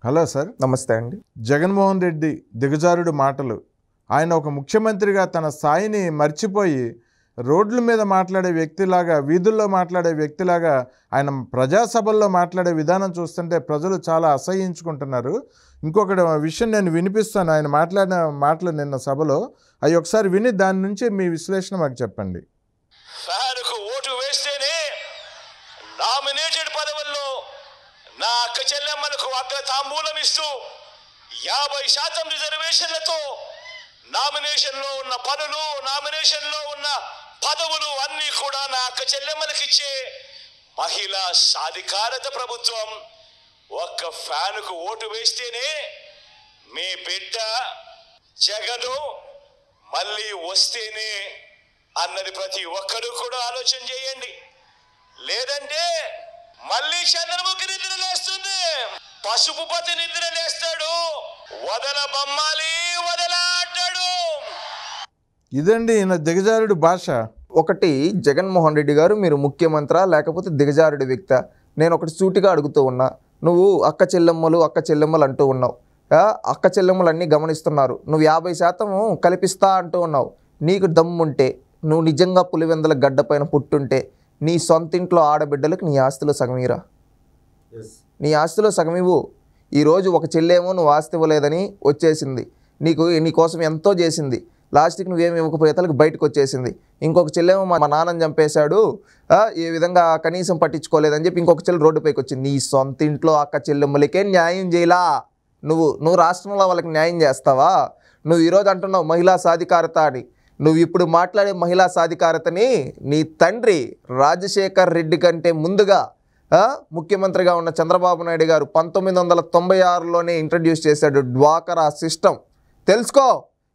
Hello sir. నమస్తే అండి. జగన్మోహన్ రెడ్డి దిగజారుడు మాటలు, ఆయన ఒక ముఖ్యమంత్రిగా తన స్థాయిని మర్చిపోయి రోడ్ల మీద మాట్లాడే వ్యక్తిలాగా, వీధుల్లో మాట్లాడే వ్యక్తిలాగా ఆయన ప్రజాసభల్లో మాట్లాడే విధానం చూస్తుంటే ప్రజలు చాలా అసహ్యించుకుంటున్నారు. ఇంకొకటి విషయం నేను వినిపిస్తాను, ఆయన మాట్లాడిన మాటలు నిన్న సభలో. అవి ఒకసారి విని దాని నుంచి మీ విశ్లేషణ మాకు చెప్పండి. ఫ్యాన్కు ఓటు వేస్తేనే నామినేటెడ్ పదవుల్లో నా అక్క చెల్లెమ్మలకు అగ్ర తాంబూలం ఇస్తూ 50% రిజర్వేషన్లతో నామినేషన్లో ఉన్న పనులు, నామినేషన్లో ఉన్న పదవులు అన్నీ కూడా నా అక్క చెల్లెమ్మలకు ఇచ్చే మహిళా సాధికారత ప్రభుత్వం. ఒక్క ఫ్యాన్కు ఓటు వేస్తేనే మీ బిడ్డ జగను మళ్ళీ వస్తేనే అన్నది ప్రతి ఒక్కరూ కూడా ఆలోచన చేయండి. లేదంటే మళ్ళీ చంద్రముఖి నిద్ర లేస్తుంది, పసుపు పతి నిద్ర లేస్తాడు, వదల బొమ్మాలి వదల అంటాడు. ఇదండి ఈయన దిగజారుడు భాష. ఒకటి, జగన్మోహన్ రెడ్డి గారు మీరు ముఖ్యమంత్రి లేకపోతే దిగజారుడి వ్యక్తి? నేను ఒకటి సూటిగా అడుగుతూ ఉన్నా. నువ్వు అక్క చెల్లెమ్మలు అంటూ ఉన్నావు. అక్క చెల్లెమ్మలు అన్నీ గమనిస్తున్నారు. నువ్వు 50% కల్పిస్తా అంటూ ఉన్నావు. నీకు దమ్ముంటే, నువ్వు నిజంగా పులివెందుల గడ్డ పైన పుట్టుంటే నీ సొంత ఇంట్లో ఆడబిడ్డలకు నీ ఆస్తిలో సగమిరా. నీ ఆస్తిలో సగమివ్వు. ఈరోజు ఒక చెల్లేమో నువ్వు ఆస్తి ఇవ్వలేదని వచ్చేసింది, నీకోసం ఎంతో చేసింది, లాస్ట్కి నువ్వేమి ఇవ్వకపోయేతలకు బయటకు వచ్చేసింది. ఇంకొక చెల్లేమో మా నాన్నని చంపేశాడు, ఏ విధంగా కనీసం పట్టించుకోలేదని చెప్పి ఇంకొక చెల్లి రోడ్డుపైకి వచ్చింది. నీ సొంత ఇంట్లో అక్క చెల్లెమ్మలకే న్యాయం చేయలా. నువ్వు రాష్ట్రంలో వాళ్ళకి న్యాయం చేస్తావా? నువ్వు ఈరోజు అంటున్నావు మహిళా సాధికారత అని. నువ్వు ఇప్పుడు మాట్లాడే మహిళా సాధికారతని నీ తండ్రి రాజశేఖర్ రెడ్డి కంటే ముందుగా ముఖ్యమంత్రిగా ఉన్న చంద్రబాబు నాయుడు గారు 1996లోనే ఇంట్రడ్యూస్ చేశాడు డ్వాకరా సిస్టమ్. తెలుసుకో.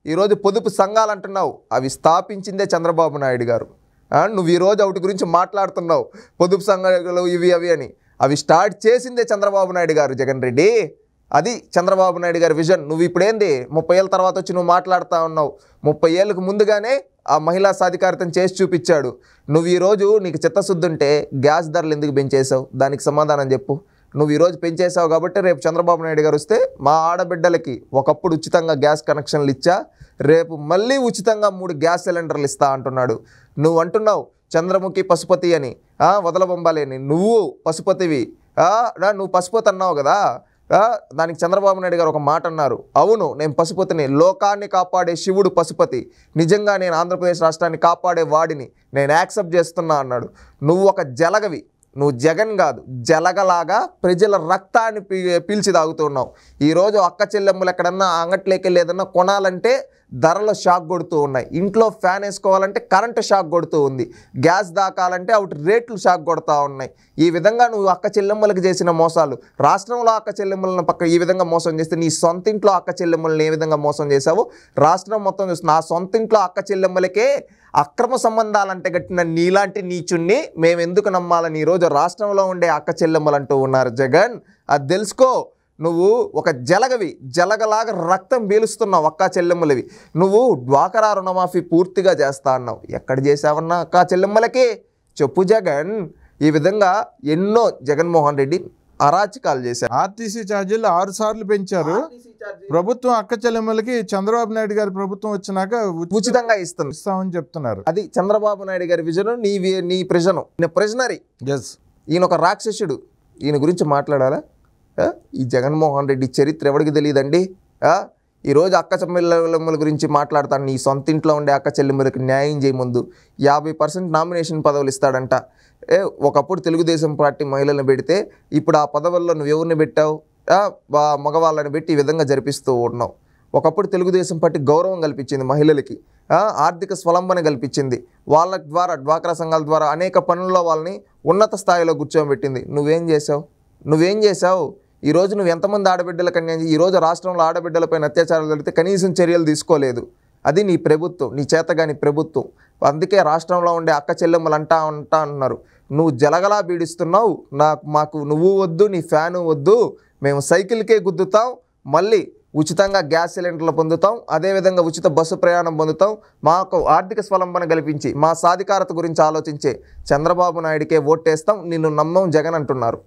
ఈరోజు పొదుపు సంఘాలు అంటున్నావు, అవి స్థాపించిందే చంద్రబాబు నాయుడు గారు. నువ్వు ఈరోజు వాటి గురించి మాట్లాడుతున్నావు, పొదుపు సంఘాలు ఇవి అవి అని. అవి స్టార్ట్ చేసిందే చంద్రబాబు నాయుడు గారు. జగన్ రెడ్డి, అది చంద్రబాబు నాయుడు గారి విజన్. నువ్వు ఇప్పుడేంది 30 ఏళ్ళ తర్వాత వచ్చి నువ్వు మాట్లాడుతూ ఉన్నావు? 30 ఏళ్ళకు ముందుగానే ఆ మహిళా సాధికారతను చేసి చూపించాడు. నువ్వు ఈరోజు నీకు చిత్తశుద్ధి ఉంటే గ్యాస్ ధరలు ఎందుకు పెంచేసావు? దానికి సమాధానం చెప్పు. నువ్వు ఈరోజు పెంచేసావు కాబట్టి రేపు చంద్రబాబు నాయుడు గారు వస్తే మా ఆడబిడ్డలకి ఒకప్పుడు ఉచితంగా గ్యాస్ కనెక్షన్లు ఇచ్చా, రేపు మళ్ళీ ఉచితంగా 3 గ్యాస్ సిలిండర్లు ఇస్తా అంటున్నాడు. నువ్వు అంటున్నావు చంద్రముఖి పశుపతి అని, వదలబొంబాలి అని. నువ్వు పశుపతివి, నువ్వు పశుపతి అన్నావు కదా. దానికి చంద్రబాబు నాయుడు గారు ఒక మాట అన్నారు. అవును, నేను పశుపతిని, లోకాన్ని కాపాడే శివుడు పశుపతి, నిజంగా నేను ఆంధ్రప్రదేశ్ రాష్ట్రాన్ని కాపాడే వాడిని, నేను యాక్సెప్ట్ చేస్తున్నా అన్నాడు. నువ్వు ఒక జలగవి, నువ్వు జగన్ కాదు, జలగలాగా ప్రజల రక్తాన్ని పీల్చి తాగుతున్నావు. ఈరోజు అక్క చెల్లెమ్మలు ఎక్కడన్నా అంగట్లోకి లేదన్నా కొనాలంటే ధరలు షాక్ కొడుతూ ఉన్నాయి. ఇంట్లో ఫ్యాన్ వేసుకోవాలంటే కరెంటు షాక్ కొడుతూ ఉంది. గ్యాస్ దాకాలంటే అవి రేట్లు షాక్ కొడుతూ ఉన్నాయి. ఈ విధంగా నువ్వు అక్క చెల్లెమ్మలకు చేసిన మోసాలు, రాష్ట్రంలో అక్క చెల్లెమ్మలను ఈ విధంగా మోసం చేస్తే నీ సొంత ఇంట్లో అక్క చెల్లెమ్మలను ఏ విధంగా మోసం చేశావు రాష్ట్రం మొత్తం చూస్తుంది. నా సొంత ఇంట్లో అక్క చెల్లెమ్మలకే అక్రమ సంబంధాలంటే గట్టిన నీలాంటి నీచుణ్ణి మేము ఎందుకు నమ్మాలని ఈరోజు రాష్ట్రంలో ఉండే అక్క చెల్లెమ్మలు అంటూ ఉన్నారు. జగన్, అది తెలుసుకో. నువ్వు ఒక జలగవి, జలగలాగా రక్తం పీలుస్తున్నావు అక్క చెల్లెమ్మలవి. నువ్వు డ్వాకరా రుణమాఫీ పూర్తిగా చేస్తా అన్నావు. ఎక్కడ చేసావన్నా అక్క చెల్లెమ్మలకి చెప్పు జగన్. ఈ విధంగా ఎన్నో జగన్మోహన్ రెడ్డి అరాచకాలు చేశారు. ఆర్టీసీ ఛార్జీలు 6 సార్లు పెంచారు. ప్రభుత్వం అక్క చెల్లెమ్మలకి చంద్రబాబు నాయుడు గారి ప్రభుత్వం వచ్చినాక ఉచితంగా ఇస్తామని చెప్తున్నారు. అది చంద్రబాబు నాయుడు గారి విజను, నీ ప్రిజను. ప్రిజనరీ. ఈయన ఒక రాక్షసుడు. ఈయన గురించి మాట్లాడాలా? ఈ జగన్మోహన్ రెడ్డి చరిత్ర ఎవరికి తెలియదండి. ఈరోజు అక్క చెల్లెమ్మల గురించి మాట్లాడతాను. నీ సొంత ఇంట్లో ఉండే అక్క చెల్లెమ్మలకు న్యాయం చేయ ముందు 50% నామినేషన్ పదవులు ఇస్తాడంట. ఒకప్పుడు తెలుగుదేశం పార్టీ మహిళలను పెడితే ఇప్పుడు ఆ పదవుల్లో నువ్వు ఎవరిని పెట్టావు? మగవాళ్ళని పెట్టి ఈ విధంగా జరిపిస్తూ ఉన్నావు. ఒకప్పుడు తెలుగుదేశం పార్టీ గౌరవం కల్పించింది మహిళలకి, ఆర్థిక స్వలంబన కల్పించింది. వాళ్ళ ద్వారా డ్వాక్రా సంఘాల ద్వారా అనేక పనుల్లో వాళ్ళని ఉన్నత స్థాయిలో కూర్చోబెట్టింది. నువ్వేం చేసావు? ఈరోజు నువ్వు ఎంతమంది ఆడబిడ్డలకు అన్యాయం? ఈరోజు రాష్ట్రంలో ఆడబిడ్డలపైన అత్యాచారాలు జరిగితే కనీసం చర్యలు తీసుకోలేదు. అది నీ ప్రభుత్వం, నీ చేతగాని ప్రభుత్వం. అందుకే రాష్ట్రంలో ఉండే అక్క చెల్లెమ్మలు అంటా అన్నారు. నువ్వు జలగలా బీడిస్తున్నావు. మాకు నువ్వు వద్దు, నీ ఫ్యాను వద్దు, మేము సైకిల్కే గుద్దుతాం, మళ్ళీ ఉచితంగా గ్యాస్ సిలిండర్లు పొందుతాం, అదేవిధంగా ఉచిత బస్సు ప్రయాణం పొందుతాం. మాకు ఆర్థిక స్వలంబన కల్పించి మా సాధికారత గురించి ఆలోచించే చంద్రబాబు నాయుడికే ఓటేస్తాం, నిన్ను నమ్మం జగన్ అంటున్నారు.